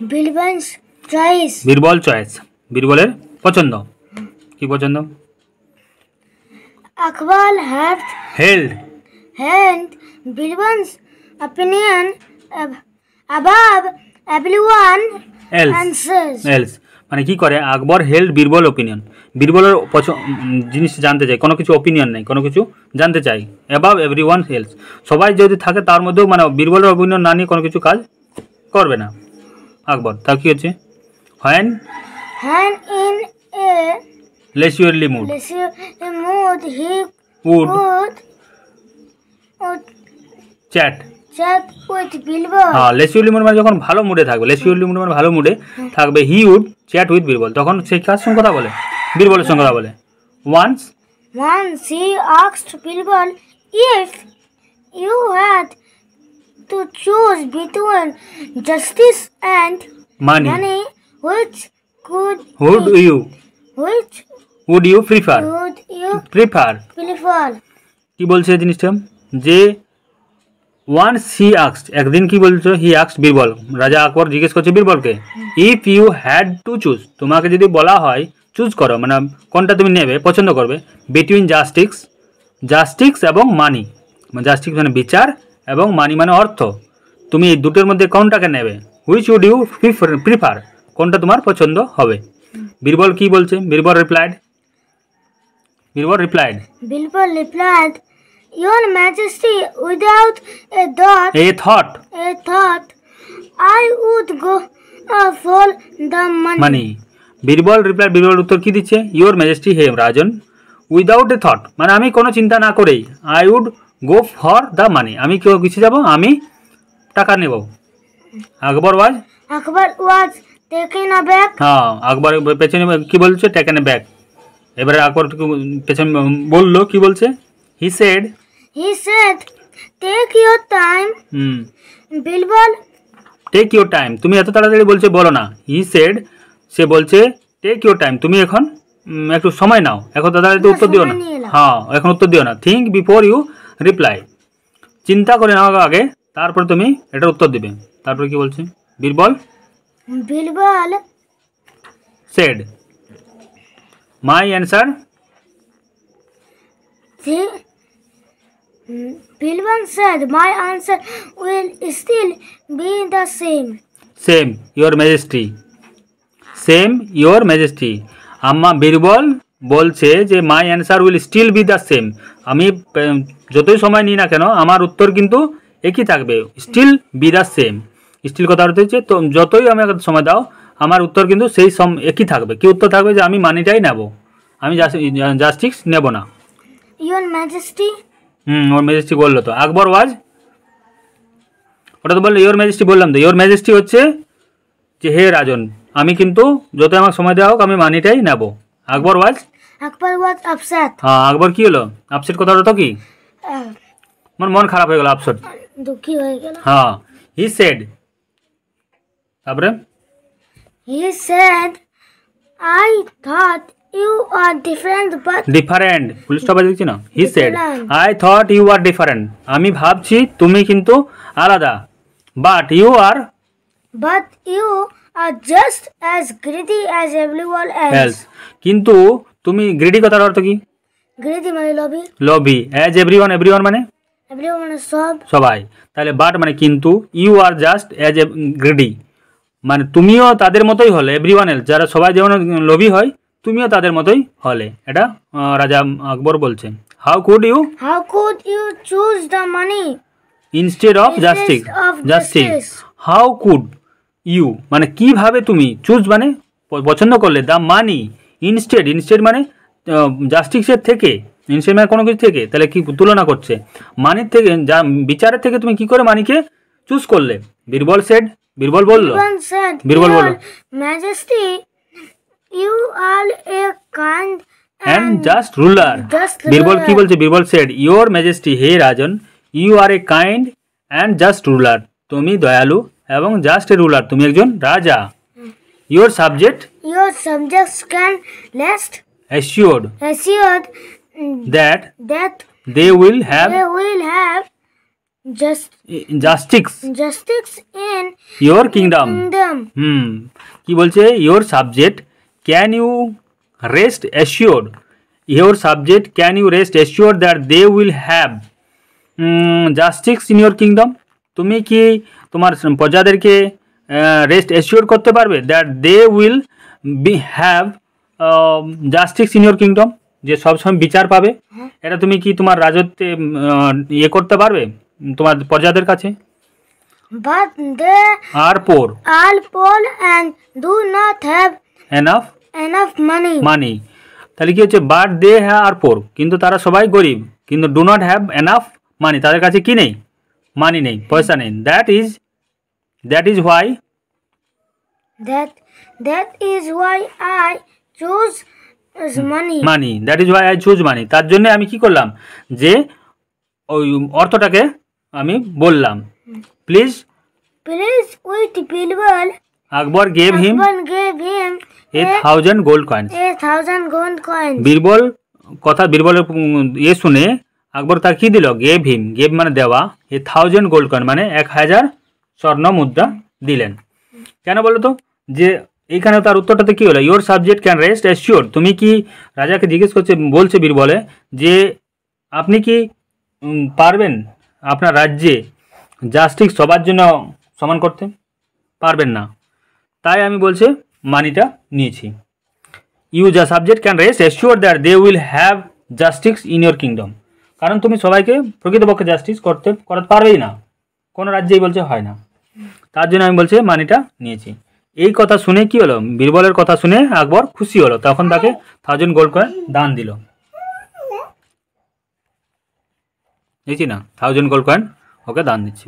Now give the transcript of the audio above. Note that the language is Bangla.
Bilbal's choice. বীরবল চয়েস, বীরবলের পছন্দ। কি পছন্দ? Akbar had held Bilbal's opinion above everyone else মানে কি করে, আকবর হেল্ড বীরবল ওপিনিয়ন, বীরবলের জিনিস জানতে চাই, কোনো কিছু ওপিনিয়ন নেই, কোনো কিছু জানতে চাই, অ্যাবাভ এভরিওয়ান এলস, সবাই যদি থাকে তার মধ্যেও মানে বীরবলের ওপিনিয়ন না নিয়ে কোনো কিছু কাজ করবে না আকবর। তার কি হচ্ছে? when in a leisurely mood he would chat with Bilbal. হ্যাঁ, leisurely mood মানে যখন ভালো মুডে থাকবে, leisurely mood মানে ভালো মুডে থাকবে, he would chat with Birbal, তখন সে কার সঙ্গে কথা বলে? বীরবলের সঙ্গে কথা বলে। once he asked Bilbal if you had to choose between justice and money which would you prefer? কি বলছে এই জিনিসটা? যে once he asked, একদিন কি বলছো? he asked বীরবল, রাজা আকবর জিজ্ঞেস করছে বীরবলকে, if you had to choose, তোমাকে যদি বলা হয় চুজ করো, মানে কোনটা তুমি নেবে, পছন্দ করবে, between জাস্টিস এবং মানি, জাস্টিস মানে বিচার এবং মানি মানে অর্থ, তুমি এই দুটোর মধ্যে কোনটাকে নেবে? which would you prefer, কোনটা তোমার পছন্দ হবে? বীরবল কি বলছে? Birbal replied, Your Majesty, without a thought, I would go for the money. Birbal replied, Birbal উত্তর কি দিচ্ছে? ইওর ম্যাজেস্টি, হে রাজন, উইদাউট এ থট মানে আমি কোনো চিন্তা না করেই, I would go for the money, আমি কেউ কিছু যাব, আমি টাকা নেব। আকবর ওয়াজ taken aback. হ্যাঁ, আকবর পেছনে কি বলছে? Taken aback. এবারে আকবর পেছনে বললো, কি বলছে? He said take your time. Bilbal, take your time, তুমি এত তাড়াতাড়ি বলছে বলো না। হি সেড, সে বলছে টেক ইউর টাইম, তুমি এখন একটু সময় নাও, এখন তাড়াতাড়ি উত্তর দিও না। হ্যাঁ, এখন উত্তর দিও না। থিঙ্ক বিফোর ইউ রিপ্লাই, চিন্তা করে নাও আগে, তারপরে তুমি এটার উত্তর দিবে। তারপরে কি বলছে? Birbal said, my answer. Bilbal said, my answer will still be the same. Same, your majesty. Same, your majesty. Birbal বলছে যে my answer will still be the same, আমি যতই সময় নিই না কেন আমার উত্তর কিন্তু একই থাকবে। Still be the same, still কথা হচ্ছে তো যতই আমি সময় দাও আমার উত্তর কিন্তু সেই একই থাকবে। কি উত্তর থাকবে? যে আমি মানিটাই নেব, আমি জাস্টিস নেব না। ইওর ম্যাজেস্টি, ওর ম্যাজেস্টি বললো তো। আকবর ওয়াজ, ওটা তো বললো ইওর ম্যাজেস্টি, বললাম তো ইওর ম্যাজেস্টি হচ্ছে যে হে রাজন, আমি কিন্তু যতই আমার সময় দেওয়া হোক আমি মানিটাই নেব। আকবর ওয়াজ আপসেট। হ্যাঁ, আকবর কি হলো? আপসেট কথাটা তো কি মন খারাপ হয়ে গেল, আপসেট, দুঃখী হয়ে গেল। হ্যাঁ, হি সেড, তারপরে he said, I thought you are different full stop আছে দেখছি না। He said, I thought you are different, আমি ভাবছি তুমি কিন্তু আলাদা, but you are just as greedy as everyone else. কিন্তু তুমি গ্রিডি কথার অর্থ কি? গ্রিডি মানে লোভী। as everyone মানে সবাই, তাহলে বাট মানে কিন্তু, you are just as a greedy মানে তুমিও তাদের মতোই হলে, এভরিওয়ান এলস যারা সবাই যেমন লোভী হয় তুমিও তাদের মতোই হলে, এটা রাজা আকবর বলছেন। How could you choose the money instead of justice, how could you মানে কিভাবে তুমি, চুজ মানে পছন্দ করলে, দ্য মানি ইনস্টেড মানে জাস্টিসের থেকে, ইনস্টেড মানে কোনো কিছু থেকে, তাহলে কি তুলনা করছে? মানির থেকে, যা বিচারের থেকে তুমি কি করে মানিকে চুজ করলে? বীরবল সেড, বীরবল বললো, majesty you are a kind and just ruler. Birbal কি বলছে? বীরবল সেড, ইওর ম্যাজেস্টি, হে রাজন, you are a kind and just ruler, তুমি দয়ালু এবং জাস্ট এ রুলার, তুমি একজন রাজা। Your subjects can rest assured that they will have justice justice in your kingdom. kingdom. কি বলছে? Your subject can you rest assured, your subject can you rest assured that they will have justice in your kingdom. তুমি কি তোমার প্রজাদেরকে রেস্ট অ্যাসিওর করতে পারবে that they will have justice in your kingdom, যে সবসময় বিচার পাবে? এটা তুমি কি তোমার রাজত্বে ইয়ে করতে পারবে তোমার প্রজাদের কাছে? But they are poor are poor and do not have enough enough money. Money. তাহলে কি হচ্ছে? বাট দে আর পোর, কিন্তু তারা সবাই গরিব, কিন্তু do not have enough money, তাদের কাছে কি নেই? মানি নেই, পয়সা নেই। That is why That is why I choose money. Money, that is why I choose money. তার জন্য আমি কি করলাম, যে ওই অর্থটাকে আমি বললাম। Please Please with Bilbal, Akbar gave him Akbar gave him 1,000 gold coins. 1,000 gold coins. বীরবলের ইয়ে শুনে আকবর তার কি দিল? গেভ হিম, গেভ মানে দেওয়া, 1,000 গোল্ড কয়েন মানে 1,000 স্বর্ণ মুদ্রা দিলেন। কেন বলো তো? যে এইখানে তার উত্তরটাতে কি হলো? Your subject can rest assure, তুমি কি রাজাকে জিজ্ঞেস করছে, বলছে বীরবলে যে আপনি কি পারবেন আপনার রাজ্যে জাস্টিস সবার জন্য সমান করতে? পারবেন না, তাই আমি বলছে মানিটা নিয়েছি। ইউ যা subject can rest assure that they will have justice in your kingdom, কারণ তুমি সবাইকে প্রকৃতপক্ষে জাস্টিস করাতে পারবেই না, কোনো রাজ্যেই বলছে হয় না, তার জন্য আমি বলছি মানিটা নিয়েছি। এই কথা শুনে কি হলো? বীরবলের কথা শুনে আকবর খুশি হলো, তখন তাকে 1,000 গোল্ড কয়েন দান দিল। দেখছি না, 1,000 গোল্ড কয়েন ওকে দান দিচ্ছি।